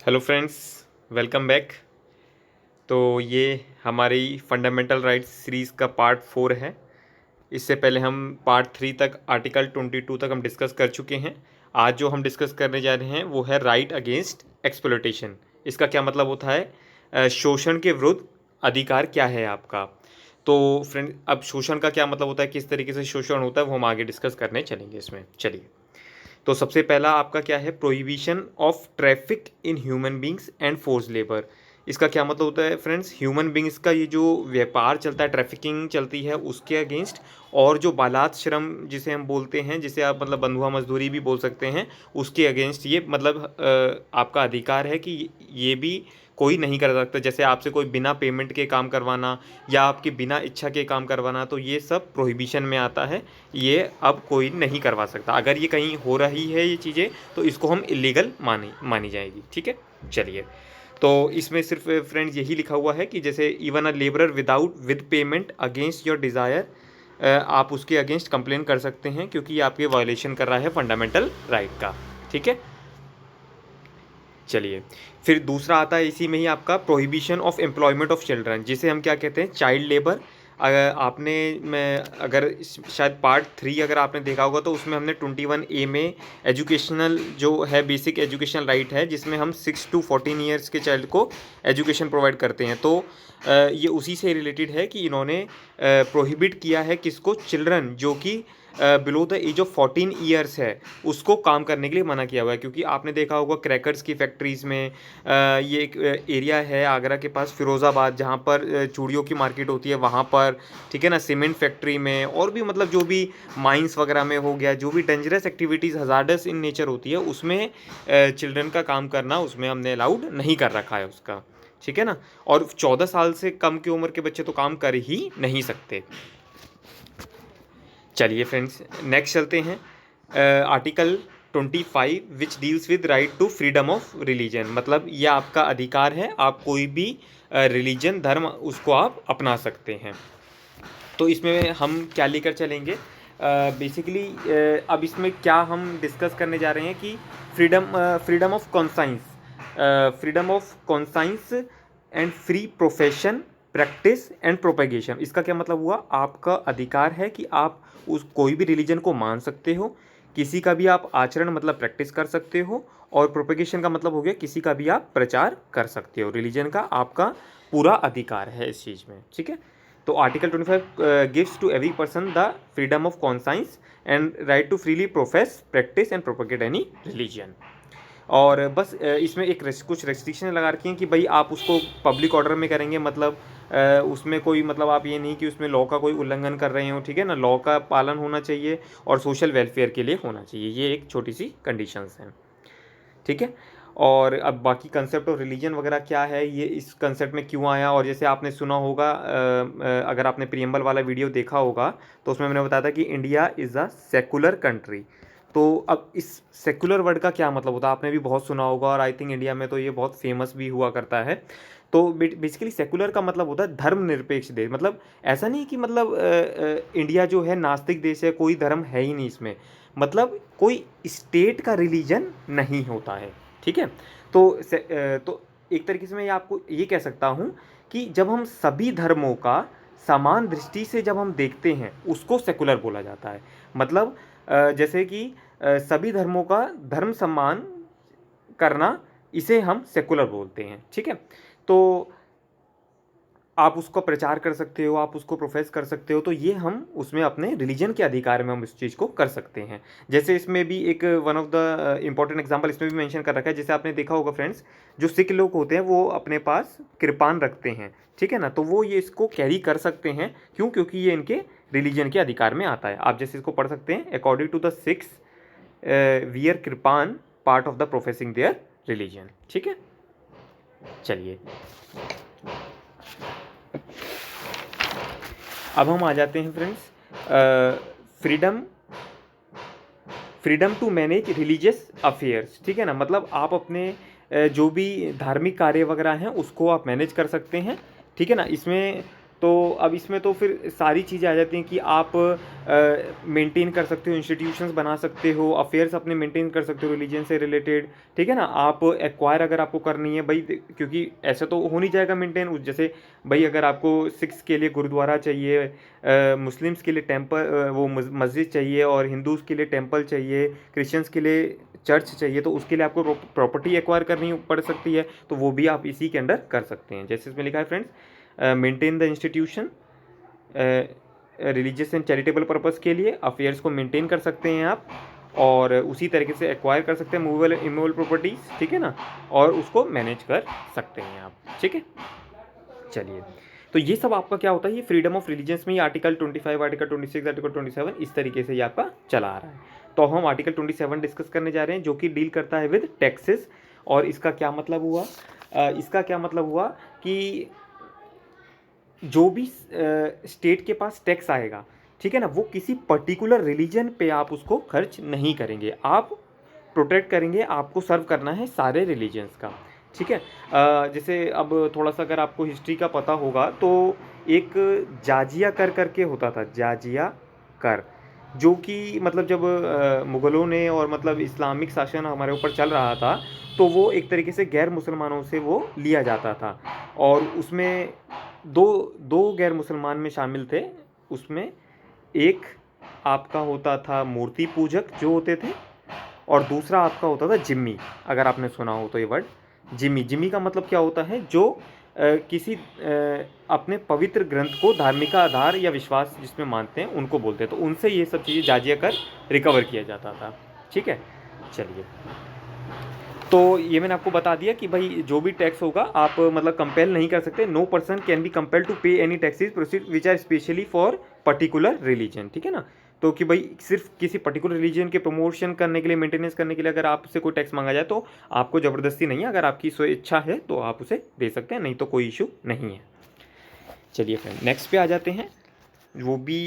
Hello friends, welcome back. तो ये हमारी फंडामेंटल राइट्स सीरीज़ का पार्ट 4 है। इससे पहले हम पार्ट 3 तक आर्टिकल 22 तक हम डिस्कस कर चुके हैं। आज जो हम डिस्कस करने जा रहे हैं वो है राइट अगेंस्ट एक्सप्लॉयटेशन। इसका क्या मतलब होता है? शोषण के विरुद्ध अधिकार क्या है आपका। तो फ्रेंड, अब शोषण का क्या मतलब होता है, किस तरीके से शोषण होता है, वो हम आगे डिस्कस करने चलेंगे इसमें। चलिए, तो सबसे पहला आपका क्या है? Prohibition of traffic in human beings and force labour. इसका क्या मतलब होता है फ्रेंड्स? ह्यूमन बींग्स का ये जो व्यापार चलता है, ट्रैफिकिंग चलती है, उसके अगेंस्ट, और जो बालात श्रम जिसे हम बोलते हैं, जिसे आप मतलब बंधुआ मजदूरी भी बोल सकते हैं, उसके अगेंस्ट ये मतलब आपका अधिकार है कि ये भी कोई नहीं कर सकता। जैसे आपसे कोई बिना पेमेंट के काम करवाना या आपकी बिना इच्छा के काम करवाना, तो ये सब प्रोहिबिशन में आता है। ये अब कोई नहीं करवा सकता। अगर ये कहीं हो रही है ये चीज़ें, तो इसको हम इलीगल मानी जाएगी। ठीक है, चलिए। तो इसमें सिर्फ फ्रेंड्स यही लिखा हुआ है कि जैसे even a labourer with payment against your desire, आप उसके अगेंस्ट कंप्लेन कर सकते हैं, क्योंकि ये आपके वायलेशन कर रहा है फंडामेंटल राइट का। ठीक है, चलिए। फिर दूसरा आता है इसी में ही आपका prohibition of employment of children, जिसे हम क्या कहते हैं? Child labour. आपने मैं अगर शायद पार्ट 3 अगर आपने देखा होगा, तो उसमें हमने 21A में एजुकेशनल जो है, बेसिक एजुकेशनल राइट है, जिसमें हम 6 to 14 ईयर्स के चाइल्ड को एजुकेशन प्रोवाइड करते हैं। तो ये उसी से रिलेटेड है कि इन्होंने प्रोहिबिट किया है किसको? चिल्ड्रन जो कि below the age of 14 years है, उसको काम करने के लिए मना किया हुआ है। क्योंकि आपने देखा होगा क्रैकर्स की फैक्ट्रीज़ में, ये एक एरिया है आगरा के पास, फिरोज़ाबाद, जहाँ पर चूड़ियों की मार्केट होती है, वहाँ पर, ठीक है ना, सीमेंट फैक्ट्री में, और भी मतलब जो भी माइंस वगैरह में हो गया, जो भी dangerous activities hazards in nature होती है, उसमें चिल्ड्रन का काम करना उसमें हमने अलाउड नहीं कर रखा है उसका। ठीक है ना, और 14 साल से कम की उम्र के बच्चे तो काम कर ही नहीं सकते। चलिए फ्रेंड्स, नेक्स्ट चलते हैं। Article 25 which deals with right to freedom of religion. मतलब ये आपका अधिकार है, आप कोई भी रिलीजन, धर्म, उसको आप अपना सकते हैं। तो इसमें हम क्या लेकर चलेंगे? बेसिकली अब इसमें क्या हम डिस्कस करने जा रहे हैं कि freedom of conscience, freedom of conscience and free profession, practice and propagation. इसका क्या मतलब हुआ? आपका अधिकार है कि आप उस कोई भी रिलीजन को मान सकते हो, किसी का भी आप आचरण मतलब प्रैक्टिस कर सकते हो, और प्रोपेगेशन का मतलब हो गया किसी का भी आप प्रचार कर सकते हो। रिलीजन का आपका पूरा अधिकार है इस चीज़ में। ठीक है, तो article 25 gives to every person the freedom of conscience and right to freely profess, practice and propagate any religion. और बस इसमें एक कुछ रेस्ट्रिक्शन लगा रखी हैं कि भाई आप उसको पब्लिक ऑर्डर में करेंगे, मतलब उसमें कोई मतलब आप ये नहीं कि उसमें लॉ का कोई उल्लंघन कर रहे हो। ठीक है ना, लॉ का पालन होना चाहिए और सोशल वेलफेयर के लिए होना चाहिए। ये एक छोटी सी कंडीशंस हैं। ठीक है, और अब बाकी कंसेप्ट ऑफ रिलीजन वगैरह क्या है, ये इस कंसेप्ट में क्यों आया, और जैसे आपने सुना होगा, अगर आपने प्रियम्बल वाला वीडियो देखा होगा, तो उसमें मैंने बताया था कि India is a secular country. तो अब इस सेकुलर वर्ड का क्या मतलब होता है, आपने भी बहुत सुना होगा, और आई थिंक इंडिया में तो ये बहुत फेमस भी हुआ करता है। तो बेसिकली सेकुलर का मतलब होता है धर्मनिरपेक्ष देश। मतलब ऐसा नहीं कि मतलब इंडिया जो है नास्तिक देश है, कोई धर्म है ही नहीं इसमें, मतलब कोई स्टेट का रिलीजन नहीं होता है। ठीक है, तो एक तरीके से मैं आपको ये कह सकता हूँ कि जब हम सभी धर्मों का समान दृष्टि से जब हम देखते हैं, उसको सेकुलर बोला जाता है। मतलब जैसे कि सभी धर्मों का धर्म सम्मान करना, इसे हम सेकुलर बोलते हैं। ठीक है, तो आप उसका प्रचार कर सकते हो, आप उसको प्रोफेस कर सकते हो, तो ये हम उसमें अपने रिलीजन के अधिकार में हम इस चीज़ को कर सकते हैं। जैसे इसमें भी एक one of the important example इसमें भी मेंशन कर रखा है। जैसे आपने देखा होगा फ्रेंड्स, जो सिख लोग होते हैं वो अपने पास कृपान रखते हैं। ठीक है ना, तो वो ये इसको कैरी कर सकते हैं। क्यों? क्योंकि ये इनके रिलीजन के अधिकार में आता है। आप जैसे इसको पढ़ सकते हैं, according to the Sikhs wear kirpan part of the professing their religion. ठीक है, चलिए अब हम आ जाते हैं friends, freedom freedom to manage religious affairs. ठीक है ना, मतलब आप अपने जो भी धार्मिक कार्य वगैरह हैं उसको आप मैनेज कर सकते हैं। ठीक है ना, इसमें तो अब इसमें तो फिर सारी चीज़ें आ जाती हैं कि आप मेंटेन कर सकते हो, इंस्टीट्यूशंस बना सकते हो, अफेयर्स अपने मेंटेन कर सकते हो रिलीजन से रिलेटेड, ठीक है ना। आप एक्वायर अगर आपको करनी है भाई, क्योंकि ऐसा तो हो नहीं जाएगा मेंटेन, जैसे भाई अगर आपको सिख्स के लिए गुरुद्वारा चाहिए, मुस्लिम्स के लिए टेम्पल वो मस्जिद चाहिए, और हिंदूज़ के लिए टेम्पल चाहिए, क्रिश्चियंस के लिए चर्च चाहिए, तो उसके लिए आपको प्रॉपर्टी एक्वायर करनी पड़ सकती है, तो वो भी आप इसी के अंडर कर सकते हैं। जैसे इसमें लिखा है friends, maintain the institution religious and charitable purpose के लिए अफेयर्स को मेंटेन कर सकते हैं आप, और उसी तरीके से एक्वायर कर सकते हैं मूवेबल इमूवेबल प्रॉपर्टीज़, ठीक है ना, और उसको मैनेज कर सकते हैं आप, ठीक है। चलिए, तो ये सब आपका क्या होता है, ये फ्रीडम ऑफ रिलीजन्स में ही आर्टिकल 25, आर्टिकल 26, आर्टिकल 27 इस तरीके से ये आपका चला आ रहा है। तो हम आर्टिकल 27 डिस्कस करने जा रहे हैं, जो कि डील करता है विद टैक्सेस। और इसका क्या मतलब हुआ, इसका क्या मतलब हुआ कि जो भी स्टेट के पास टैक्स आएगा, ठीक है ना, वो किसी पर्टिकुलर रिलीजन पे आप उसको खर्च नहीं करेंगे, आप प्रोटेक्ट करेंगे, आपको सर्व करना है सारे रिलीजन्स का, ठीक है। जैसे अब थोड़ा सा अगर आपको हिस्ट्री का पता होगा तो एक जाजिया कर करके होता था, जाजिया कर, जो कि मतलब जब मुग़लों ने और मतलब इस्लामिक शासन हमारे ऊपर चल रहा था, तो वो एक तरीके से गैर मुसलमानों से वो लिया जाता था, और उसमें दो दो गैर मुसलमान में शामिल थे। उसमें एक आपका होता था मूर्ति पूजक जो होते थे, और दूसरा आपका होता था जिम्मी, अगर आपने सुना हो तो ये वर्ड जिम्मी। जिम्मी का मतलब क्या होता है, जो किसी अपने पवित्र ग्रंथ को धार्मिक आधार या विश्वास जिसमें मानते हैं उनको बोलते हैं, तो उनसे ये सब चीज़ें जाजिया कर रिकवर किया जाता था, ठीक है। चलिए, तो ये मैंने आपको बता दिया कि भाई जो भी टैक्स होगा आप मतलब कंपेल नहीं कर सकते, no person can be compelled to pay any taxes proceed which are specially for particular religion, ठीक है ना। तो कि भाई सिर्फ किसी पर्टिकुलर रिलीजन के प्रमोशन करने के लिए, मेंटेनेंस करने के लिए अगर आपसे कोई टैक्स मांगा जाए तो आपको ज़बरदस्ती नहीं है, अगर आपकी स्वेच्छा है तो आप उसे दे सकते हैं, नहीं तो कोई इशू नहीं है। चलिए फ्रेंड, नेक्स्ट पे आ जाते हैं, वो भी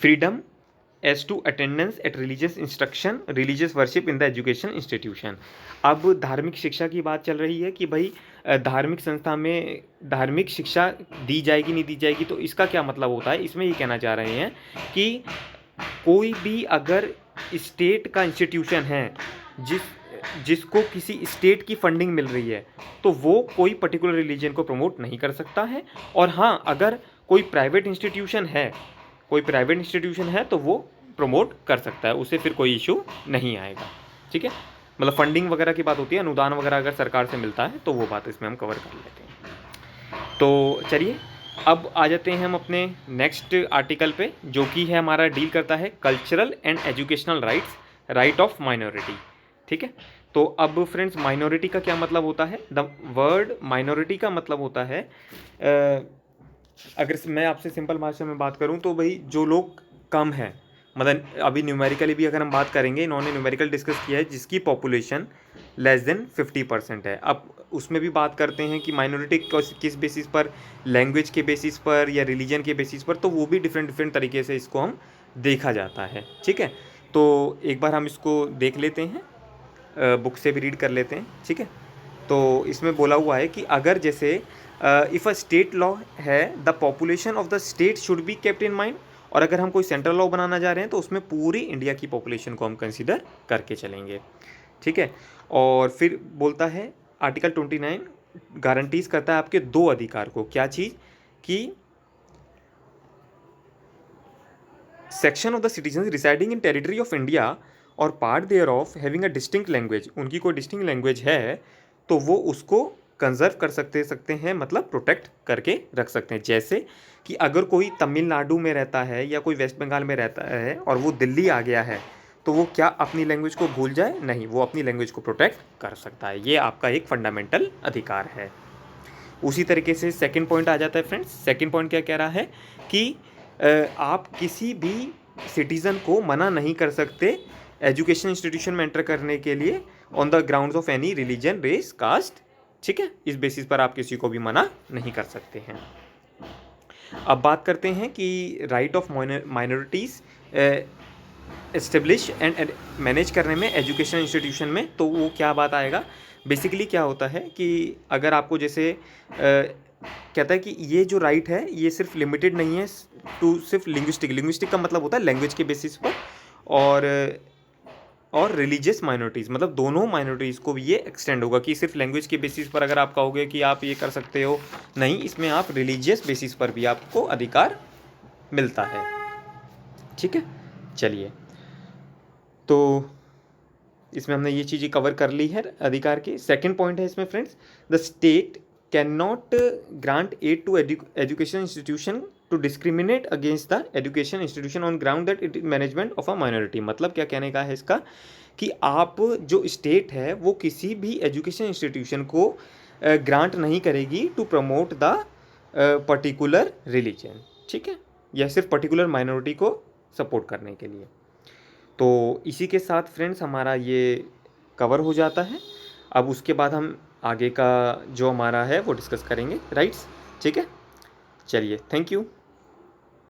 freedom as to attendance at religious instruction, religious worship in the education institution. अब धार्मिक शिक्षा की बात चल रही है कि भाई धार्मिक संस्था में धार्मिक शिक्षा दी जाएगी नहीं दी जाएगी, तो इसका क्या मतलब होता है, इसमें ये कहना चाह रहे हैं कि कोई भी अगर स्टेट का इंस्टीट्यूशन है जिसको किसी स्टेट की फंडिंग मिल रही है, तो वो कोई पर्टिकुलर रिलीजन को प्रमोट नहीं कर सकता है। और हाँ, अगर कोई प्राइवेट इंस्टीट्यूशन है तो वो प्रमोट कर सकता है, उससे फिर कोई इशू नहीं आएगा, ठीक है। मतलब फंडिंग वगैरह की बात होती है, अनुदान वगैरह अगर सरकार से मिलता है तो वो बात इसमें हम कवर कर लेते हैं। तो चलिए, अब आ जाते हैं हम अपने नेक्स्ट आर्टिकल पे, जो कि है हमारा डील करता है cultural and educational rights, right of minority, ठीक है। तो अब फ्रेंड्स, माइनॉरिटी का क्या मतलब होता है, द वर्ड माइनॉरिटी का मतलब होता है अगर मैं आपसे सिंपल भाषा में बात करूं तो भाई जो लोग कम हैं, मतलब अभी न्यूमेरिकली भी अगर हम बात करेंगे, इन्होंने न्यूमेरिकल डिस्कस किया है जिसकी पॉपुलेशन लेस देन 50% है। अब उसमें भी बात करते हैं कि माइनॉरिटी किस बेसिस पर, लैंग्वेज के बेसिस पर या रिलीजन के बेसिस पर, तो वो भी डिफरेंट तरीके से इसको हम देखा जाता है, ठीक है। तो एक बार हम इसको देख लेते हैं, बुक से भी रीड कर लेते हैं, ठीक है। तो इसमें बोला हुआ है कि अगर जैसे इफ़ अ स्टेट लॉ है, the population of the state should be kept in mind, और अगर हम कोई सेंट्रल लॉ बनाना जा रहे हैं तो उसमें पूरी इंडिया की पॉपुलेशन को हम कंसीडर करके चलेंगे, ठीक है। और फिर बोलता है आर्टिकल 29 गारंटीज करता है आपके दो अधिकार को, क्या चीज़, कि section of the citizen residing in territory of India और part there of having a distinct language, उनकी कोई डिस्टिंक्ट लैंग्वेज है तो वो उसको कंजर्व कर सकते हैं, मतलब प्रोटेक्ट करके रख सकते हैं। जैसे कि अगर कोई तमिलनाडु में रहता है या कोई वेस्ट बंगाल में रहता है और वो दिल्ली आ गया है, तो वो क्या अपनी लैंग्वेज को भूल जाए, नहीं, वो अपनी लैंग्वेज को प्रोटेक्ट कर सकता है। ये आपका एक फंडामेंटल अधिकार है। उसी तरीके से सेकंड पॉइंट आ जाता है फ्रेंड्स। सेकंड पॉइंट क्या कह रहा है कि आप किसी भी सिटीज़न को मना नहीं कर सकते एजुकेशन इंस्टीट्यूशन में एंटर करने के लिए on the grounds of any religion, race, caste, ठीक है। इस बेसिस पर आप किसी को भी मना नहीं कर सकते हैं। अब बात करते हैं कि right of minorities establish and manage करने में एजुकेशन इंस्टीट्यूशन में, तो वो क्या बात आएगा, बेसिकली क्या होता है कि अगर आपको जैसे कहता है कि ये जो राइट है ये सिर्फ लिमिटेड नहीं है टू सिर्फ लिंग्विस्टिक का मतलब होता है लैंग्वेज के बेसिस पर, और रिलीजियस माइनॉरिटीज़ मतलब दोनों माइनॉरिटीज़ को भी ये एक्सटेंड होगा कि सिर्फ लैंग्वेज के बेसिस पर अगर आप कहोगे कि आप ये कर सकते हो, नहीं, इसमें आप रिलीजियस बेसिस पर भी आपको अधिकार मिलता है। ठीक है, चलिए, तो इसमें हमने ये चीज़ें कवर कर ली है अधिकार के। सेकंड पॉइंट है इसमें friends, the state can not grant aid to education institution to discriminate against the education institution on ground that it management of a minority. मतलब क्या कहने का है इसका कि आप जो स्टेट है वो किसी भी एजुकेशन इंस्टीट्यूशन को ग्रांट नहीं करेगी to promote the particular religion. ठीक है, यह सिर्फ पर्टिकुलर माइनॉरिटी को सपोर्ट करने के लिए। तो इसी के साथ फ्रेंड्स हमारा ये कवर हो जाता है। अब उसके बाद हम आगे का जो हमारा है वो डिस्कस करेंगे, राइट्स। ठीक है, चलिए, थैंक यू।